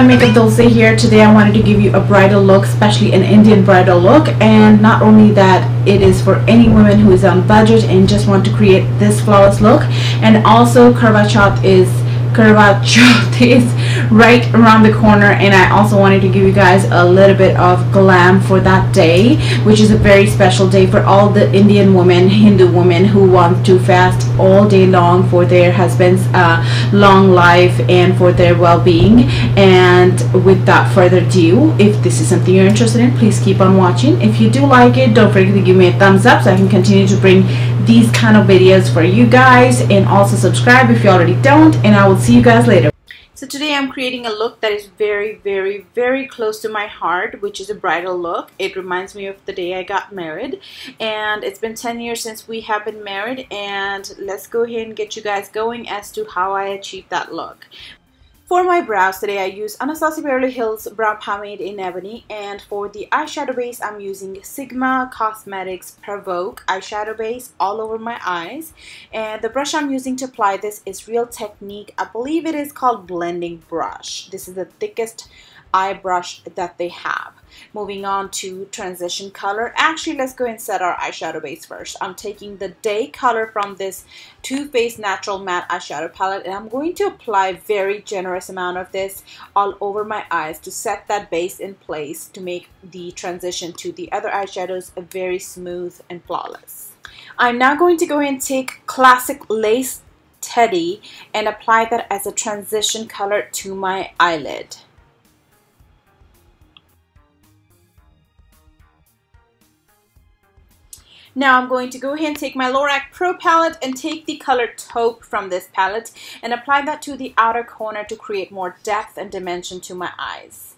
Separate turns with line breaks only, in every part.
everyone, MakeupDilse here. Today I wanted to give you a bridal look, especially an Indian bridal look, and not only that, it is for any woman who is on budget and just want to create this flawless look. And also Karwachauth is right around the corner, and I also wanted to give you guys a little bit of glam for that day, which is a very special day for all the Indian women, Hindu women who want to fast all day long for their husband's long life and for their well-being. And without further ado, if this is something you're interested in, please keep on watching. If you do like it, don't forget to give me a thumbs up so I can continue to bring these kind of videos for you guys, and also subscribe if you already don't, and I will see you guys later. So today I'm creating a look that is very close to my heart, which is a bridal look. It reminds me of the day I got married, and it's been 10 years since we have been married, and let's go ahead and get you guys going as to how I achieved that look. For my brows today, I use Anastasia Beverly Hills Brow Pomade in Ebony, and for the eyeshadow base, I'm using Sigma Cosmetics Provoke eyeshadow base all over my eyes. And the brush I'm using to apply this is Real Technique. I believe it is called Blending Brush. This is the thickest eye brush that they have. Moving on to transition color. Actually, let's go and set our eyeshadow base first. I'm taking the Day color from this Too Faced Natural Matte eyeshadow palette, and I'm going to apply very generous amount of this all over my eyes to set that base in place to make the transition to the other eyeshadows very smooth and flawless. I'm now going to go ahead and take Classic Lace Teddy and apply that as a transition color to my eyelid. Now I'm going to go ahead and take my Lorac Pro palette and take the color Taupe from this palette and apply that to the outer corner to create more depth and dimension to my eyes.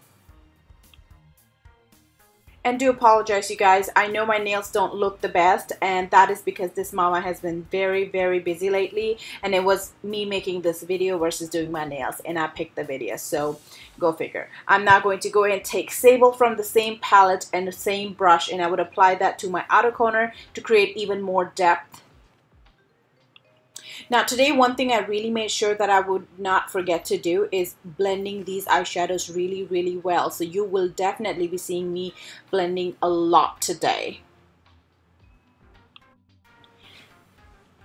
And do apologize, you guys, I know my nails don't look the best, and that is because this mama has been very busy lately, and it was me making this video versus doing my nails, and I picked the video, so go figure. I'm now going to go ahead and take Sable from the same palette and the same brush, and I would apply that to my outer corner to create even more depth. Now today, one thing I really made sure that I would not forget to do is blending these eyeshadows really well. So you will definitely be seeing me blending a lot today.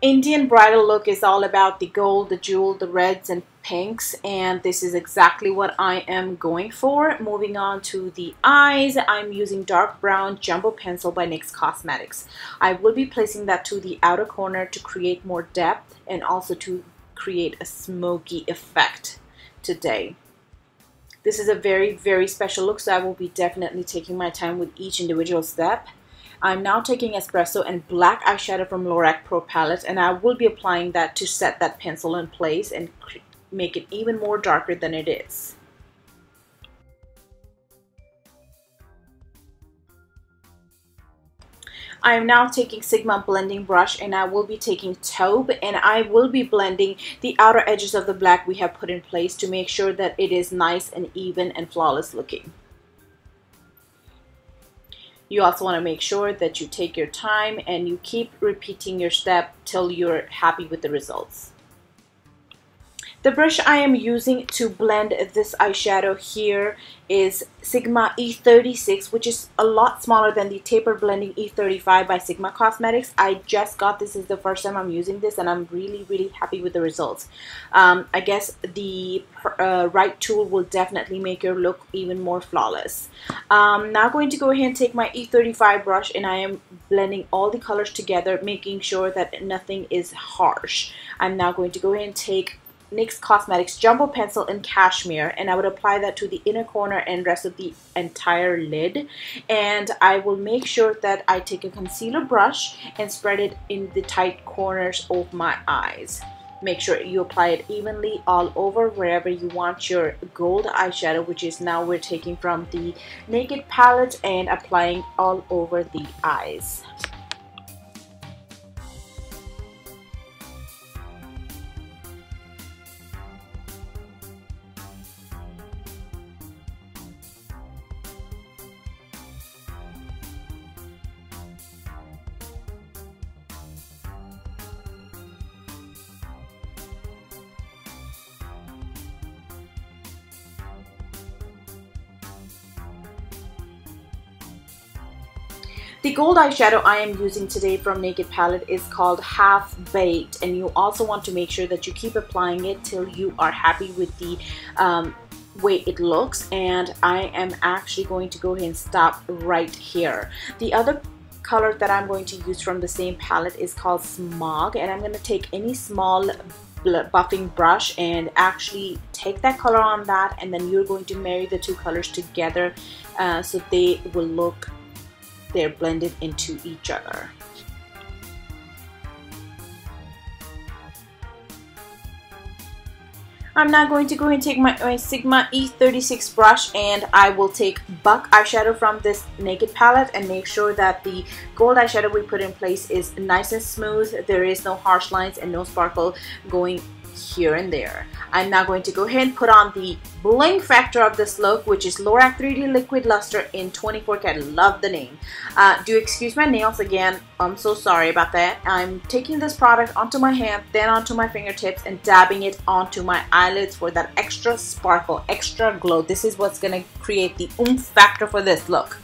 Indian bridal look is all about the gold, the jewel, the reds and pinks, and this is exactly what I am going for. Moving on to the eyes, I'm using dark brown jumbo pencil by NYX Cosmetics. I will be placing that to the outer corner to create more depth and also to create a smoky effect today. This is a very special look, so I will be definitely taking my time with each individual step. I'm now taking Espresso and black eyeshadow from Lorac Pro palette, and I will be applying that to set that pencil in place and make it even more darker than it is. I am now taking Sigma blending brush, and I will be taking Taupe, and I will be blending the outer edges of the black we have put in place to make sure that it is nice and even and flawless looking. You also want to make sure that you take your time and you keep repeating your step till you're happy with the results. The brush I am using to blend this eyeshadow here is Sigma E36, which is a lot smaller than the taper blending E35 by Sigma Cosmetics. I just got this. Is the first time I'm using this, and I'm really happy with the results. I guess the right tool will definitely make your look even more flawless. Now going to go ahead and take my E35 brush, and I am blending all the colors together, making sure that nothing is harsh. I'm now going to go ahead and take NYX Cosmetics Jumbo Pencil in Cashmere, and I would apply that to the inner corner and rest of the entire lid. And I will make sure that I take a concealer brush and spread it in the tight corners of my eyes. Make sure you apply it evenly all over wherever you want your gold eyeshadow, which is now we're taking from the Naked palette and applying all over the eyes. The gold eyeshadow I am using today from Naked Palette is called Half Baked, and you also want to make sure that you keep applying it till you are happy with the way it looks. And I am actually going to go ahead and stop right here. The other color that I'm going to use from the same palette is called Smog, and I'm going to take any small buffing brush and actually take that color on that, and then you're going to marry the two colors together so they will look, they're blended into each other. I'm now going to go ahead and take my Sigma E36 brush, and I will take Buck eyeshadow from this Naked palette and make sure that the gold eyeshadow we put in place is nice and smooth. There is no harsh lines and no sparkle going here and there. I'm now going to go ahead and put on the bling factor of this look, which is Lorac 3D Liquid Luster in 24 karat. Love the name. Do excuse my nails again. I'm so sorry about that. I'm taking this product onto my hand, then onto my fingertips, and dabbing it onto my eyelids for that extra sparkle, extra glow. This is what's going to create the oomph factor for this look.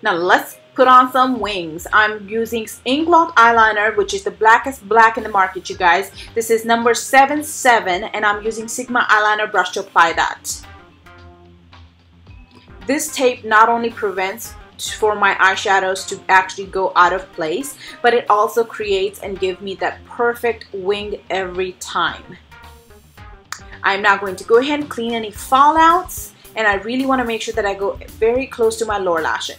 Now let's put on some wings. I'm using Inglot eyeliner, which is the blackest black in the market, you guys. This is number 77, and I'm using Sigma eyeliner brush to apply that. This tape not only prevents for my eyeshadows to actually go out of place, but it also creates and gives me that perfect wing every time. I'm now going to go ahead and clean any fallouts, and I really want to make sure that I go very close to my lower lash.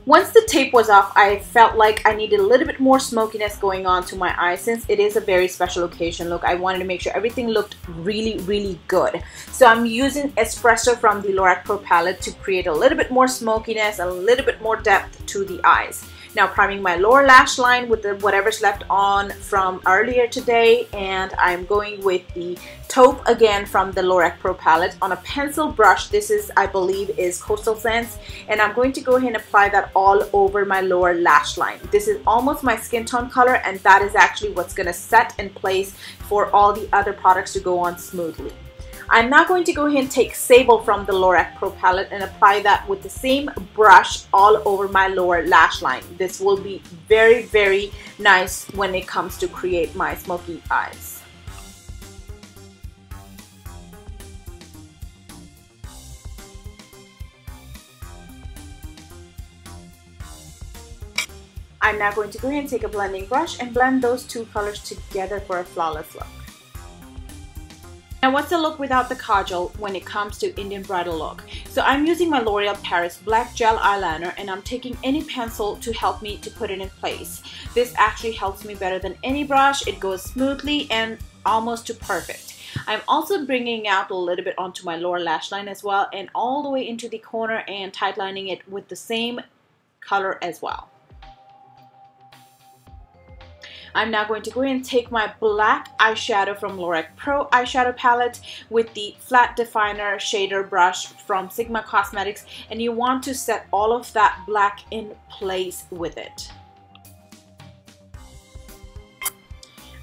Once the tape was off, I felt like I needed a little bit more smokiness going on to my eyes. Since it is a very special occasion look, I wanted to make sure everything looked really good. So I'm using Espresso from the Lorac Pro palette to create a little bit more smokiness, a little bit more depth to the eyes. Now priming my lower lash line with the whatever's left on from earlier today, and I'm going with the taupe again from the Lorac Pro palette on a pencil brush. This is, I believe, is Coastal Scents, and I'm going to go ahead and apply that all over my lower lash line. This is almost my skin tone color, and that is actually what's going to set in place for all the other products to go on smoothly. I'm now going to go ahead and take Sable from the Lorac Pro palette and apply that with the same brush all over my lower lash line. This will be very nice when it comes to create my smoky eyes. I'm now going to go ahead and take a blending brush and blend those two colors together for a flawless look. Now, what's the look without the kajal when it comes to Indian bridal look? So I'm using my L'Oreal Paris Black Gel Eyeliner, and I'm taking any pencil to help me to put it in place. This actually helps me better than any brush. It goes smoothly and almost to perfect. I'm also bringing out a little bit onto my lower lash line as well, and all the way into the corner and tightlining it with the same color as well. I'm now going to go ahead and take my black eyeshadow from Lorac Pro eyeshadow palette with the flat definer shader brush from Sigma Cosmetics, and you want to set all of that black in place with it.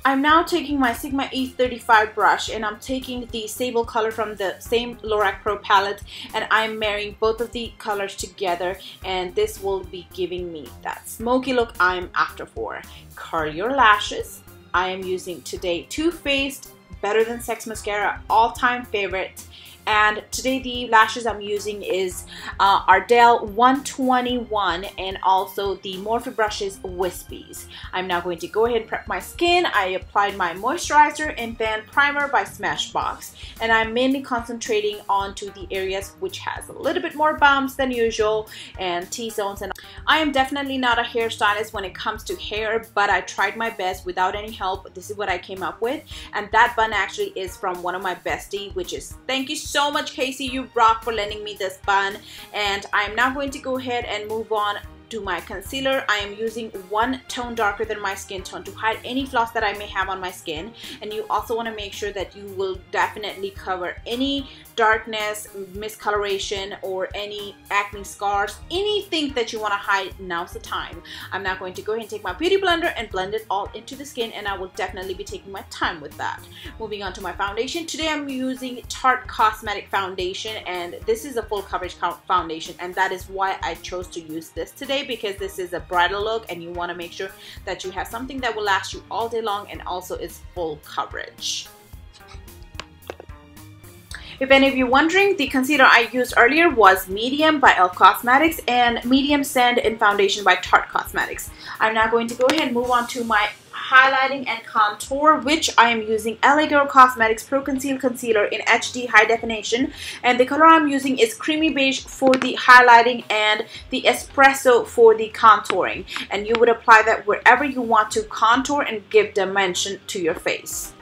I'm now taking my Sigma E35 brush, and I'm taking the sable color from the same Lorac Pro palette, and I'm marrying both of the colors together, and this will be giving me that smoky look I'm after for. Curl your lashes. I am using today Too Faced Better Than Sex Mascara, all-time favorite. And today the lashes I'm using is Ardell 121 and also the Morphe Brushes Wispies. I'm now going to go ahead and prep my skin. I applied my moisturizer and then primer by Smashbox. And I'm mainly concentrating onto the areas which has a little bit more bumps than usual and T-zones. And I am definitely not a hairstylist when it comes to hair, but I tried my best without any help. This is what I came up with. And that bun actually is from one of my bestie, which is, thank you so much, Casey, you rock, for lending me this bun. And I'm now going to go ahead and move on do my concealer, I am using one tone darker than my skin tone to hide any flaws that I may have on my skin. And you also want to make sure that you will definitely cover any darkness, miscoloration, or any acne scars, anything that you want to hide. Now's the time. I'm now going to go ahead and take my beauty blender and blend it all into the skin, and I will definitely be taking my time with that. Moving on to my foundation. Today I'm using Tarte Cosmetic foundation, and this is a full coverage foundation, and that is why I chose to use this today, because this is a bridal look and you want to make sure that you have something that will last you all day long and also is full coverage. If any of you wondering, the concealer I used earlier was Medium by e.l.f. Cosmetics and Medium Sand in Foundation by Tarte Cosmetics. I'm now going to go ahead and move on to my highlighting and contour, which I am using LA Girl Cosmetics Pro Conceal Concealer in HD High Definition, and the color I'm using is Creamy Beige for the highlighting and the Espresso for the contouring, and you would apply that wherever you want to contour and give dimension to your face.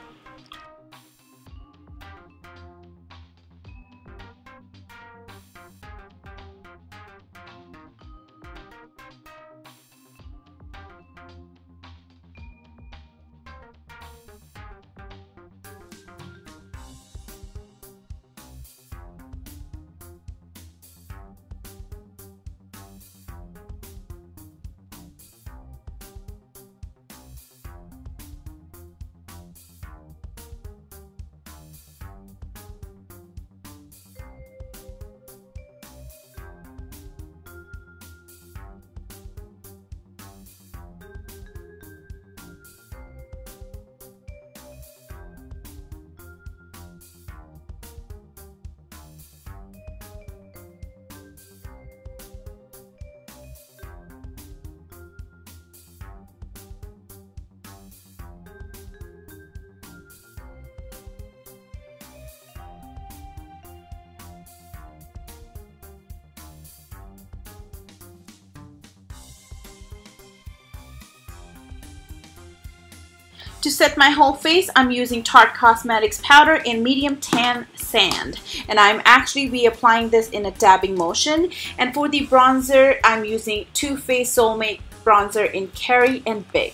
To set my whole face, I'm using Tarte Cosmetics powder in Medium Tan Sand, and I'm actually reapplying this in a dabbing motion. And for the bronzer, I'm using Too Faced Soulmate bronzer in Carry and Big.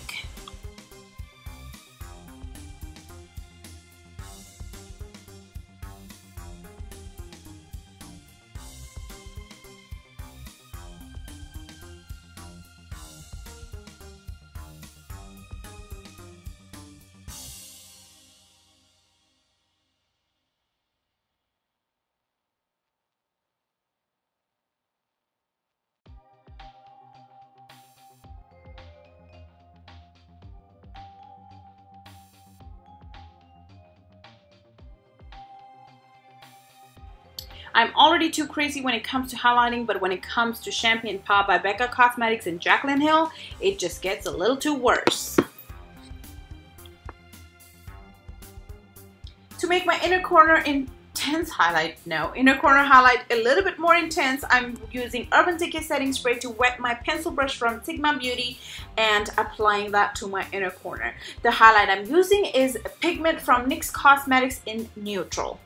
I'm already too crazy when it comes to highlighting, but when it comes to Champagne Pop by Becca Cosmetics and Jaclyn Hill, it just gets a little too worse. To make my inner corner intense highlight, inner corner highlight a little bit more intense, I'm using Urban Decay Setting Spray to wet my pencil brush from Sigma Beauty and applying that to my inner corner. The highlight I'm using is Pigment from NYX Cosmetics in Neutral.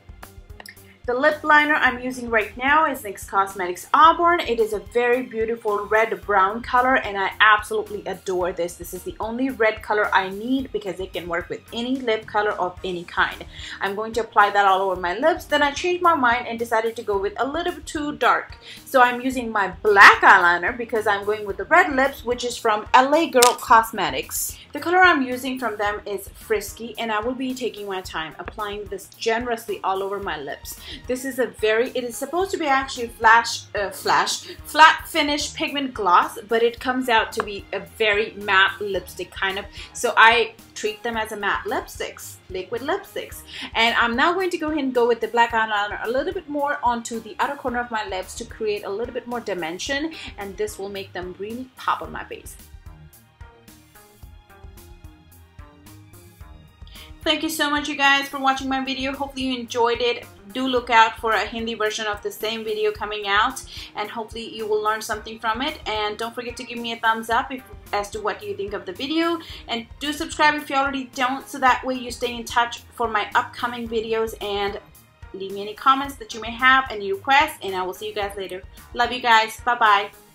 The lip liner I'm using right now is NYX Cosmetics Auburn. It is a very beautiful red-brown color, and I absolutely adore this. This is the only red color I need because it can work with any lip color of any kind. I'm going to apply that all over my lips. Then I changed my mind and decided to go with a little bit too dark. So I'm using my black eyeliner because I'm going with the red lips, which is from LA Girl Cosmetics. The color I'm using from them is Frisky, and I will be taking my time applying this generously all over my lips. This is it is supposed to be actually flat finish pigment gloss, but it comes out to be a very matte lipstick kind of. So I treat them as a matte lipsticks, liquid lipsticks. And I'm now going to go ahead and go with the black eyeliner a little bit more onto the outer corner of my lips to create a little bit more dimension, and this will make them really pop on my face. Thank you so much, you guys, for watching my video. Hopefully you enjoyed it. Do look out for a Hindi version of the same video coming out, and hopefully you will learn something from it. And don't forget to give me a thumbs up as to what you think of the video, and do subscribe if you already don't, so that way you stay in touch for my upcoming videos. And leave me any comments that you may have, any requests, and I will see you guys later. Love you guys. Bye bye.